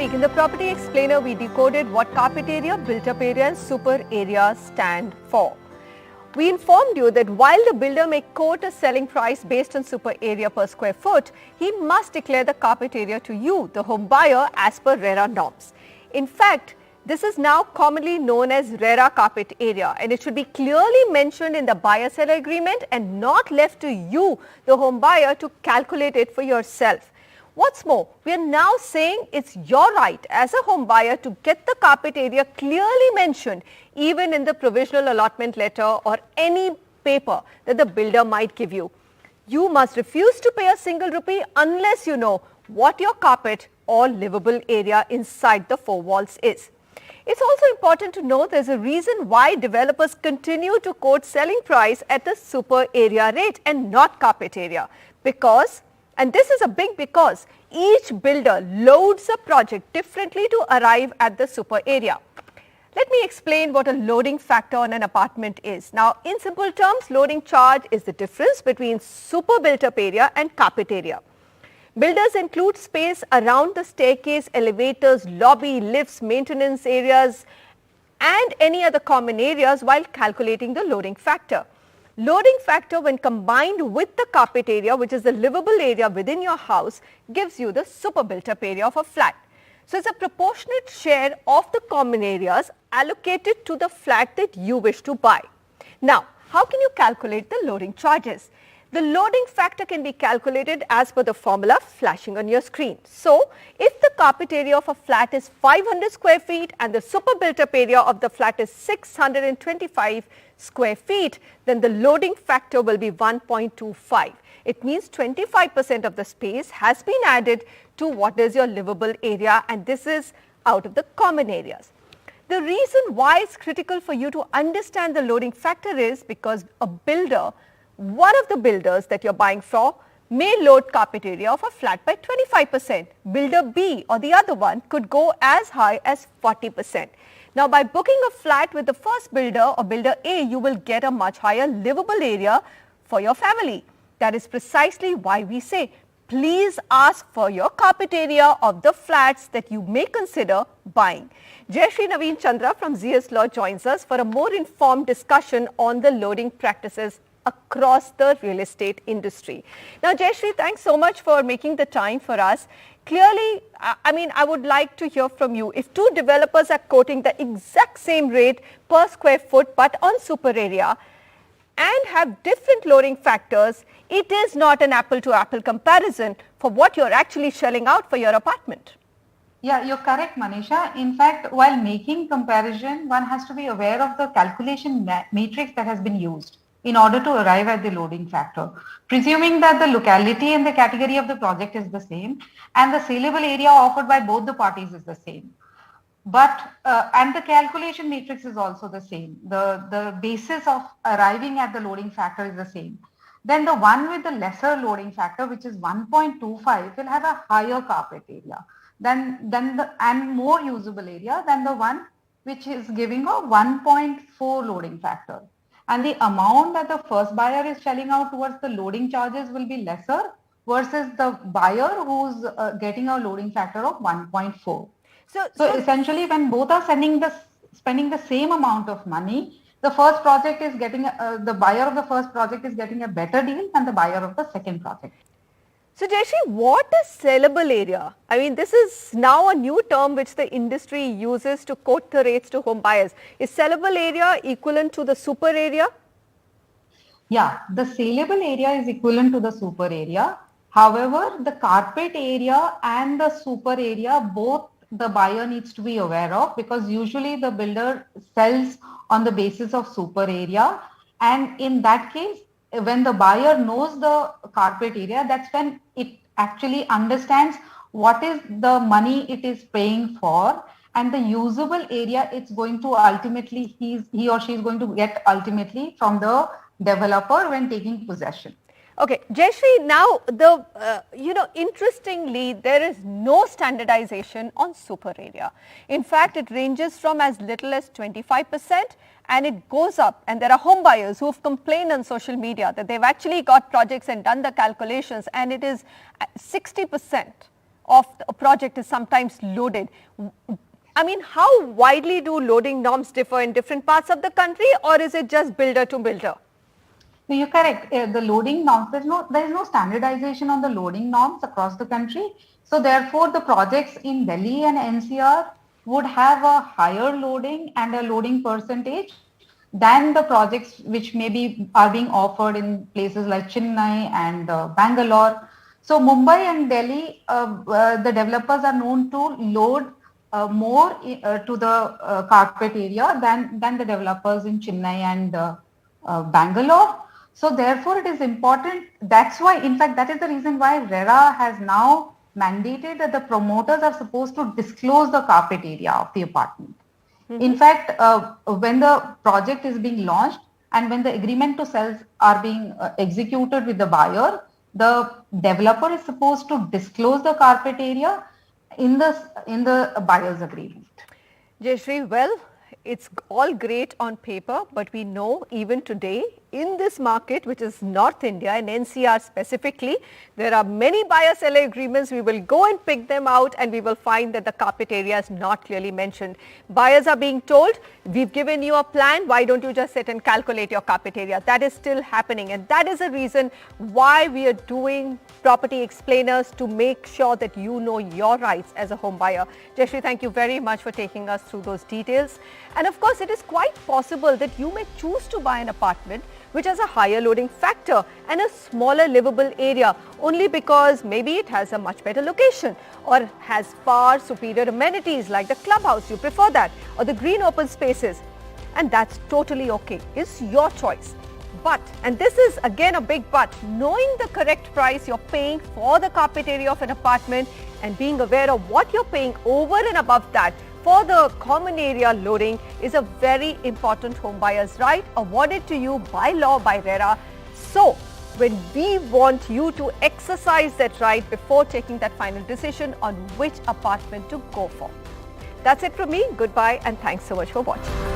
week in the Property Explainer, we decoded what carpet area, built-up area and super area stand for. We informed you that while the builder may quote a selling price based on super area per square foot, he must declare the carpet area to you, the home buyer, as per RERA norms. In fact, this is now commonly known as RERA carpet area, and it should be clearly mentioned in the buyer-seller agreement and not left to you, the home buyer, to calculate it for yourself. What's more, we are now saying it's your right as a home buyer to get the carpet area clearly mentioned even in the provisional allotment letter or any paper that the builder might give you. You must refuse to pay a single rupee unless you know what your carpet or livable area inside the four walls is. It's also important to know there's a reason why developers continue to quote selling price at the super area rate and not carpet area, because, and this is a big because, each builder loads a project differently to arrive at the super area. Let me explain what a loading factor on an apartment is. Now, in simple terms, loading charge is the difference between super built-up area and carpet area. Builders include space around the staircase, elevators, lobby, lifts, maintenance areas and any other common areas while calculating the loading factor. Loading factor, when combined with the carpet area, which is the livable area within your house, gives you the super built-up area of a flat. So it's a proportionate share of the common areas allocated to the flat that you wish to buy. Now, how can you calculate the loading charges? The loading factor can be calculated as per the formula flashing on your screen. So, if the carpet area of a flat is 500 square feet and the super built-up area of the flat is 625 square feet, then the loading factor will be 1.25. It means 25% of the space has been added to what is your livable area, and this is out of the common areas. The reason why it's critical for you to understand the loading factor is because a builder, one of the builders that you're buying for, may load carpet area of a flat by 25%. Builder B or the other one could go as high as 40%. Now, by booking a flat with the first builder or builder A, you will get a much higher livable area for your family. That is precisely why we say, please ask for your carpet area of the flats that you may consider buying. Jayshree Navin Chandra from Zeus Law joins us for a more informed discussion on the loading practices across the real estate industry. Now, Jayshree, thanks so much for making the time for us. Clearly, I would like to hear from you. If two developers are quoting the exact same rate per square foot but on super area and have different loading factors, it is not an apple-to-apple comparison for what you're actually shelling out for your apartment. Yeah, you're correct, Manisha. In fact, while making comparison, one has to be aware of the calculation matrix that has been used in order to arrive at the loading factor. Presuming that the locality and the category of the project is the same and the saleable area offered by both the parties is the same. But, and the calculation matrix is also the same. The basis of arriving at the loading factor is the same. Then the one with the lesser loading factor, which is 1.25, will have a higher carpet area and more usable area than the one which is giving a 1.4 loading factor. And the amount that the first buyer is shelling out towards the loading charges will be lesser versus the buyer who's getting a loading factor of 1.4. So essentially, when both are spending the same amount of money, the first project is getting the buyer of the first project is getting a better deal than the buyer of the second project. So, Jayshree, what is sellable area? I mean, this is now a new term which the industry uses to quote the rates to home buyers. Is sellable area equivalent to the super area? Yeah, the saleable area is equivalent to the super area. However, the carpet area and the super area, both the buyer needs to be aware of, because usually the builder sells on the basis of super area. And in that case, when the buyer knows the carpet area, that's when it actually understands what is the money it is paying for and the usable area it's going to ultimately, he or she is going to get ultimately from the developer when taking possession. Okay, Jayshree, now interestingly, there is no standardization on super area. In fact, it ranges from as little as 25% and it goes up, and there are home buyers who have complained on social media that they've actually got projects and done the calculations and it is 60% of a project is sometimes loaded. I mean, how widely do loading norms differ in different parts of the country, or is it just builder to builder? No, you're correct. The loading norms, there is no standardization on the loading norms across the country. So therefore, the projects in Delhi and NCR would have a higher loading and a loading percentage than the projects which maybe are being offered in places like Chennai and Bangalore. So Mumbai and Delhi, the developers are known to load more to the carpet area than the developers in Chennai and Bangalore. So therefore, it is important. That's why, in fact, that is the reason why RERA has now mandated that the promoters are supposed to disclose the carpet area of the apartment. Mm-hmm. In fact, when the project is being launched and when the agreement to sell are being executed with the buyer, the developer is supposed to disclose the carpet area in the buyer's agreement. Jayshree, well, it's all great on paper, but we know even today in this market, which is North India and NCR specifically, there are many buyer-seller agreements. We will go and pick them out and we will find that the carpet area is not clearly mentioned. Buyers are being told, we've given you a plan, why don't you just sit and calculate your carpet area? That is still happening, and that is a reason why we are doing property explainers, to make sure that you know your rights as a home buyer. Jayshree, thank you very much for taking us through those details. And of course, it is quite possible that you may choose to buy an apartment which has a higher loading factor and a smaller livable area, only because maybe it has a much better location or has far superior amenities like the clubhouse, you prefer that, or the green open spaces. And that's totally okay. It's your choice. But, and this is again a big but, knowing the correct price you're paying for the carpet area of an apartment and being aware of what you're paying over and above that for the common area loading is a very important home buyer's right awarded to you by law by RERA. So, when we want you to exercise that right before taking that final decision on which apartment to go for. That's it from me. Goodbye and thanks so much for watching.